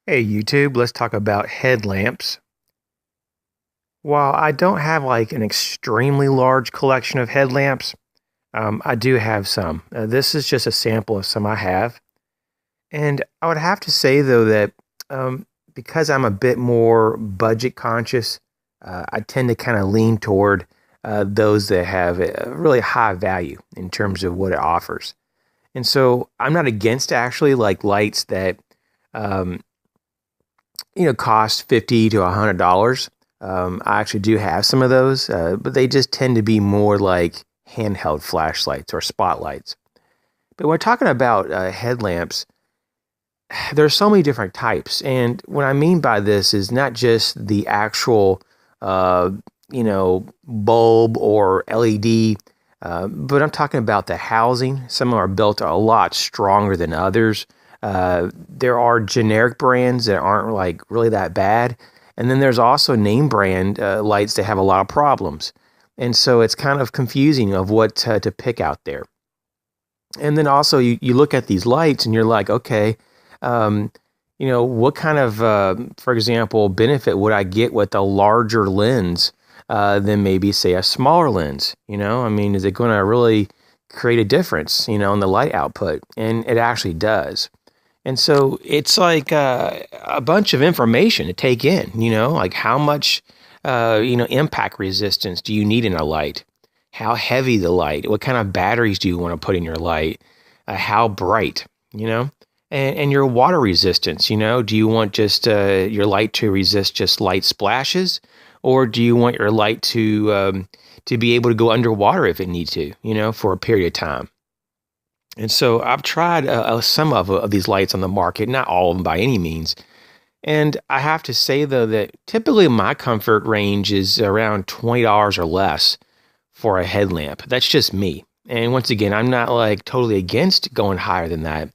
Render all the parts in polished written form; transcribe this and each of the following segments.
Hey YouTube, let's talk about headlamps. While I don't have like an extremely large collection of headlamps, I do have some. This is just a sample of some I have. And I would have to say though that because I'm a bit more budget conscious, I tend to kind of lean toward those that have a really high value in terms of what it offers. And so I'm not against actually like lights that um, cost $50 to $100. I actually do have some of those, but they just tend to be more like handheld flashlights or spotlights. But when we're talking about headlamps, there's so many different types, and what I mean by this is not just the actual, bulb or LED, but I'm talking about the housing. Some are built a lot stronger than others. There are generic brands that aren't like really that bad. And then there's also name brand lights that have a lot of problems. And so it's kind of confusing of what to pick out there. And then also you look at these lights and you're like, okay, um, what kind of, for example, benefit would I get with a larger lens than maybe, say, a smaller lens? I mean, is it going to really create a difference, in the light output? And it actually does. And so it's like a bunch of information to take in, like how much, impact resistance do you need in a light? How heavy the light? What kind of batteries do you want to put in your light? How bright, and your water resistance, do you want just your light to resist just light splashes? Or do you want your light to be able to go underwater if it needs to, for a period of time? And so I've tried some of these lights on the market, not all of them by any means. And I have to say, though, that typically my comfort range is around $20 or less for a headlamp. That's just me. And once again, I'm not like totally against going higher than that.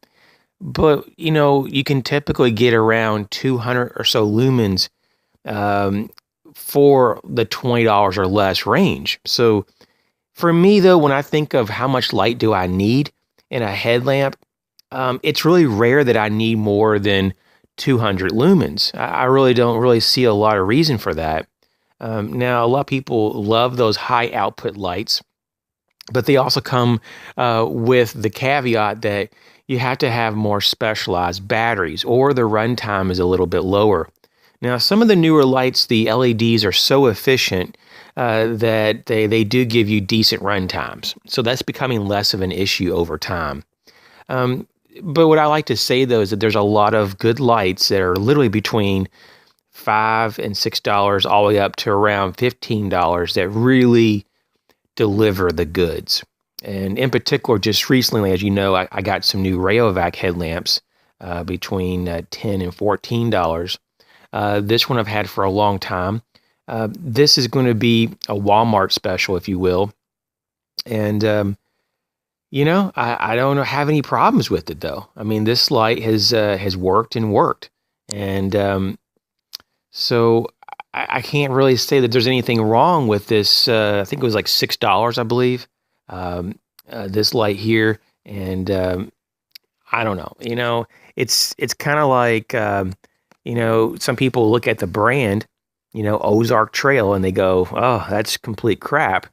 But, you can typically get around 200 or so lumens for the $20 or less range. So for me, though, when I think of how much light do I need in a headlamp, it's really rare that I need more than 200 lumens. I really don't really see a lot of reason for that. Now, a lot of people love those high output lights, but they also come with the caveat that you have to have more specialized batteries or the runtime is a little bit lower. Now, some of the newer lights, the LEDs are so efficient that they do give you decent run times. So that's becoming less of an issue over time. But what I like to say, though, is that there's a lot of good lights that are literally between $5 and $6 all the way up to around $15 that really deliver the goods. And in particular, just recently, as you know, I got some new Rayovac headlamps between $10 and $14. This one I've had for a long time. This is going to be a Walmart special, if you will. And, I don't have any problems with it, though. I mean, this light has worked and worked. And so I can't really say that there's anything wrong with this. I think it was like $6, I believe, this light here. And I don't know. It's kind of like, some people look at the brand, Ozark Trail, and they go, oh, that's complete crap.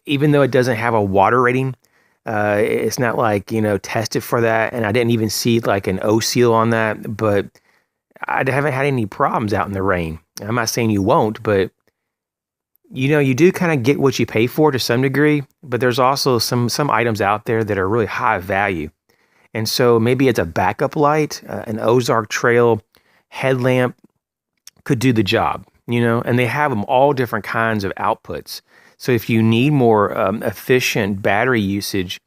Even though it doesn't have a water rating, it's not like, tested for that. And I didn't even see like an O seal on that, but I haven't had any problems out in the rain. I'm not saying you won't, but you do kind of get what you pay for to some degree, but there's also some items out there that are really high value. And so maybe it's a backup light, an Ozark Trail headlamp could do the job, and they have them all different kinds of outputs. So if you need more efficient battery usage,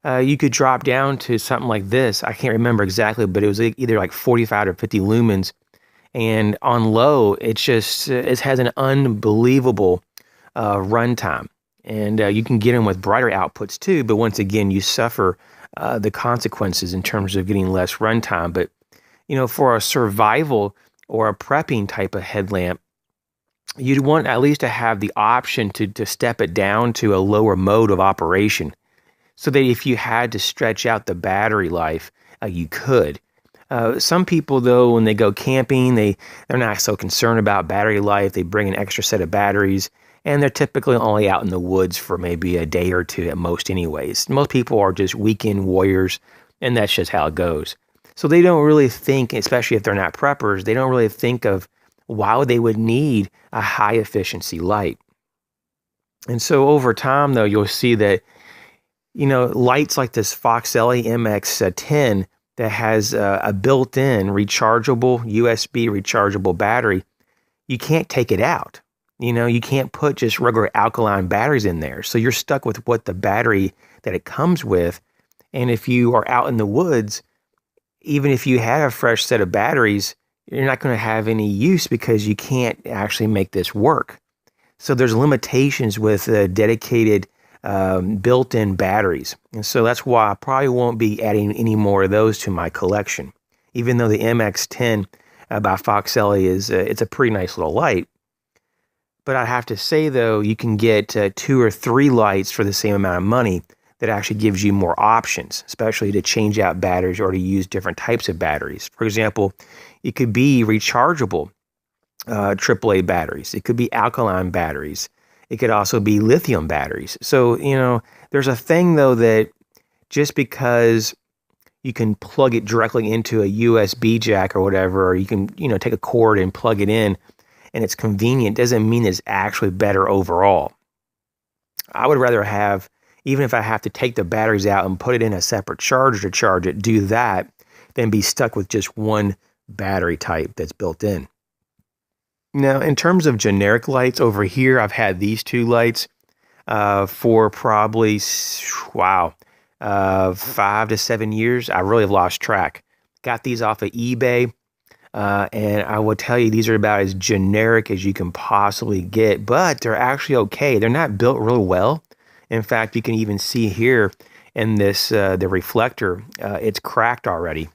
you could drop down to something like this. I can't remember exactly, but it was either like 45 or 50 lumens. And on low, it has an unbelievable runtime. And you can get them with brighter outputs too, but once again, you suffer the consequences in terms of getting less runtime. But for a survival or a prepping type of headlamp, you'd want at least to have the option to step it down to a lower mode of operation so that if you had to stretch out the battery life, you could. Some people, though, when they go camping, they're not so concerned about battery life. They bring an extra set of batteries, and they're typically only out in the woods for maybe a day or two at most anyways. Most people are just weekend warriors, and that's just how it goes. So they don't really think, especially if they're not preppers, they don't really think of why they would need a high efficiency light. And so over time, though, you'll see that, lights like this Foxelli MX10 that has a built-in rechargeable USB rechargeable battery, you can't take it out. You can't put just regular alkaline batteries in there. So you're stuck with what the battery that it comes with. And if you are out in the woods, even if you had a fresh set of batteries, you're not going to have any use because you can't actually make this work. So there's limitations with dedicated built-in batteries. And so that's why I probably won't be adding any more of those to my collection. Even though the MX10 by Foxelli it's a pretty nice little light. But I have to say, though, you can get 2 or 3 lights for the same amount of money that actually gives you more options, especially to change out batteries or to use different types of batteries. For example, it could be rechargeable AAA batteries. It could be alkaline batteries. It could also be lithium batteries. So, there's a thing, though, that just because you can plug it directly into a USB jack or whatever, or you can, take a cord and plug it in and it's convenient, doesn't mean it's actually better overall. I would rather have, even if I have to take the batteries out and put it in a separate charger to charge it, do that than be stuck with just one battery type that's built in. Now, in terms of generic lights, over here, I've had these 2 lights for probably, 5 to 7 years. I really have lost track. Got these off of eBay, and I will tell you, these are about as generic as you can possibly get, but they're actually okay. They're not built real well. In fact, you can even see here in this, the reflector, it's cracked already.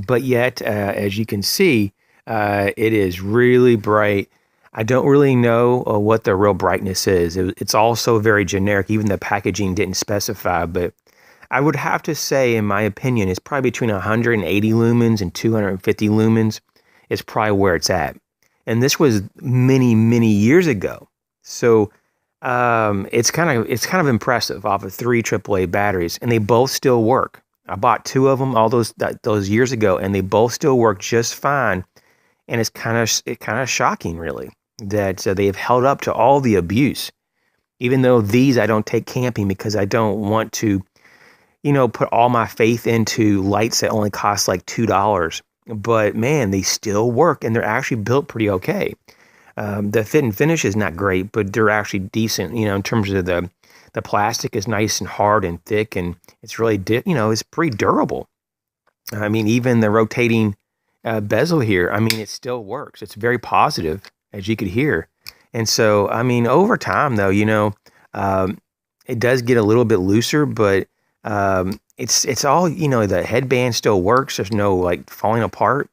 But yet, as you can see, it is really bright. I don't really know what the real brightness is. It's also very generic. Even the packaging didn't specify, but I would have to say, in my opinion, it's probably between 180 lumens and 250 lumens is probably where it's at. And this was many, many years ago. So it's kind of impressive off of 3 AAA batteries, and they both still work. I bought 2 of them all those years ago, and they both still work just fine. And it's kind of shocking, really, that they have held up to all the abuse. Even though these I don't take camping because I don't want to, put all my faith into lights that only cost like $2. But man, they still work, and they're actually built pretty okay. The fit and finish is not great, but they're actually decent. In terms of the plastic is nice and hard and thick, and it's really it's pretty durable. I mean, even the rotating bezel here, it still works. It's very positive, as you could hear. And so, over time, though, it does get a little bit looser, but it's all, the headband still works. There's no like falling apart.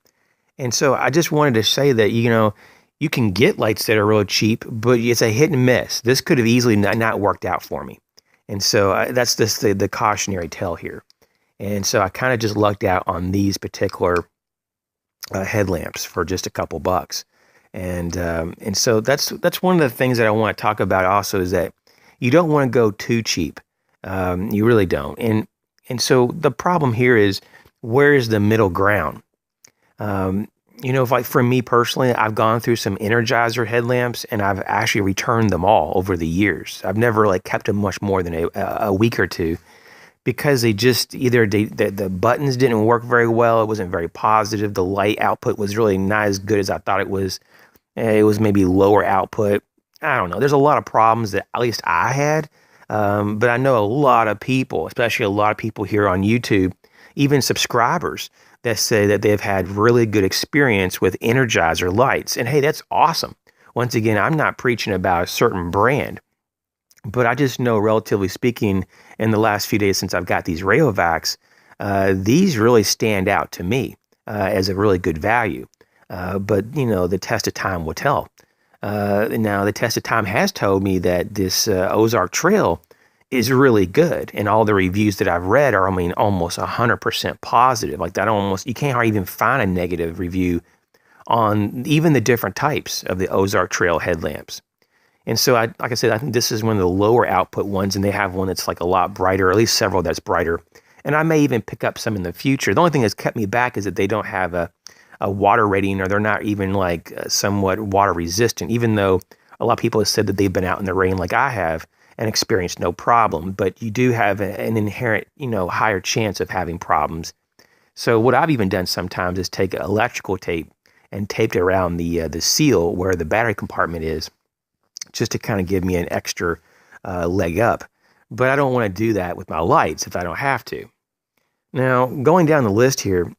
And so I just wanted to say that, you can get lights that are really cheap, but it's a hit and miss. This could have easily not worked out for me. And so that's just the cautionary tale here. And so I kind of just lucked out on these particular headlamps for just a couple bucks. And so that's one of the things that I want to talk about also, is that you don't want to go too cheap. You really don't. And so the problem here is, where is the middle ground? Like for me personally, I've gone through some Energizer headlamps, and I've actually returned them all over the years. I've never like kept them much more than a week or two, because they just either the buttons didn't work very well. It wasn't very positive. The light output was really not as good as I thought it was. It was maybe lower output. I don't know. There's a lot of problems that at least I had. But I know a lot of people, especially a lot of people here on YouTube, even subscribers, that say that they've had really good experience with Energizer lights. And hey, that's awesome. Once again, I'm not preaching about a certain brand, but I just know, relatively speaking, in the last few days since I've got these Rayovacs, these really stand out to me as a really good value. But, the test of time will tell. Now, the test of time has told me that this Ozark Trail is really good. And all the reviews that I've read are, I mean, almost 100% positive. Like that almost, you can't hardly even find a negative review on even the different types of the Ozark Trail headlamps. And so, like I said, I think this is one of the lower output ones, and they have one that's like a lot brighter, or at least several that's brighter. And I may even pick up some in the future. The only thing that's kept me back is that they don't have a water rating, or they're not even like somewhat water resistant, even though a lot of people have said that they've been out in the rain like I have and experienced no problem. But you do have an inherent, higher chance of having problems. So what I've even done sometimes is take electrical tape and taped it around the seal where the battery compartment is, just to kind of give me an extra leg up. But I don't want to do that with my lights if I don't have to. Now, going down the list here,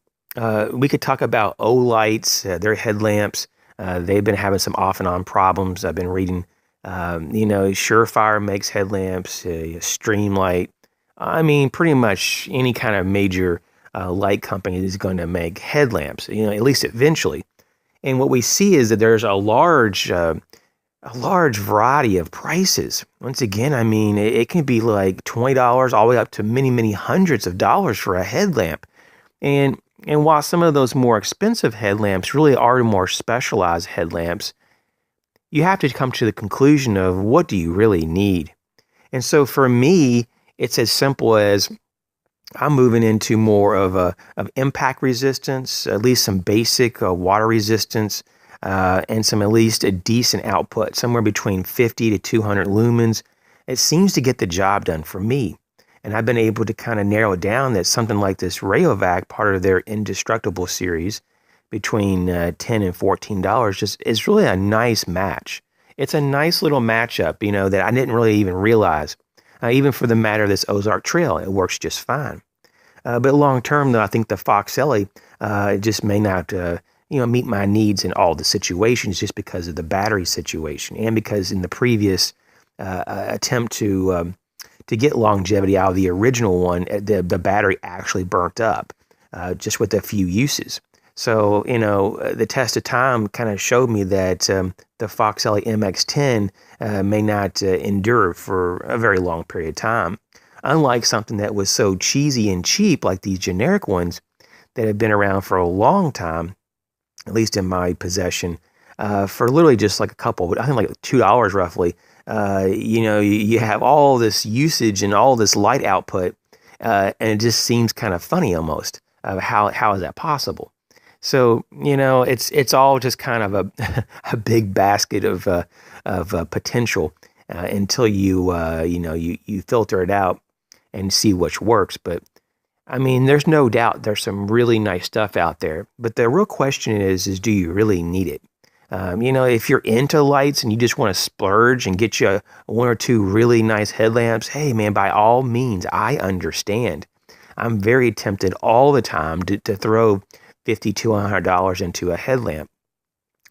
we could talk about Olights, their headlamps. They've been having some off and on problems. I've been reading, Surefire makes headlamps, Streamlight. I mean, pretty much any kind of major light company is going to make headlamps, at least eventually. And what we see is that there's a large variety of prices. Once again, I mean, it can be like $20 all the way up to many, many hundreds of dollars for a headlamp. And while some of those more expensive headlamps really are more specialized headlamps, you have to come to the conclusion of what do you really need? And so for me, it's as simple as I'm moving into more of impact resistance, at least some basic water resistance, and some at least a decent output, somewhere between 50 to 200 lumens. It seems to get the job done for me. And I've been able to kind of narrow it down that something like this Rayovac, part of their Indestructible series, between $10 and $14 just is really a nice match. It's a nice little matchup, that I didn't really even realize. Even for the matter of this Ozark Trail, it works just fine. But long term, though, I think the Fox Ellie just may not, meet my needs in all the situations, just because of the battery situation, and because in the previous attempt to get longevity out of the original one, the battery actually burnt up just with a few uses. So, the test of time kind of showed me that the Fox Ellie MX10 may not endure for a very long period of time. Unlike something that was so cheesy and cheap, like these generic ones that have been around for a long time, at least in my possession, for literally just like I think like $2 roughly. You have all this usage and all this light output, and it just seems kind of funny almost. How is that possible? So, it's all just kind of a big basket of potential until you filter it out and see which works. But I mean, there's no doubt there's some really nice stuff out there. But the real question is do you really need it? If you're into lights and you just want to splurge and get you one or two really nice headlamps, hey man, by all means, I understand. I'm very tempted all the time to throw $50 to $100 into a headlamp.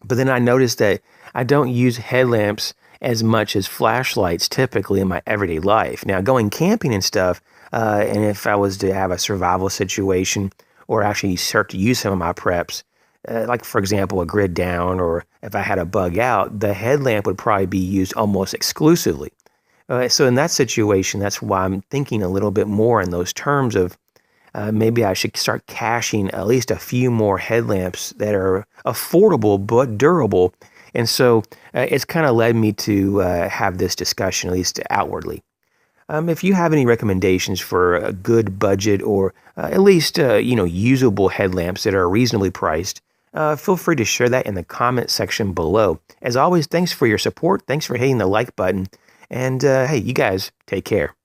But then I noticed that I don't use headlamps as much as flashlights typically in my everyday life. Now, going camping and stuff, and if I was to have a survival situation or actually start to use some of my preps, like for example, a grid down, or if I had a bug out, the headlamp would probably be used almost exclusively. So in that situation, that's why I'm thinking a little bit more in those terms of maybe I should start caching at least a few more headlamps that are affordable but durable. And so it's kind of led me to have this discussion, at least outwardly. If you have any recommendations for a good budget or at least usable headlamps that are reasonably priced, feel free to share that in the comment section below. As always, thanks for your support. Thanks for hitting the like button. And hey, you guys take care.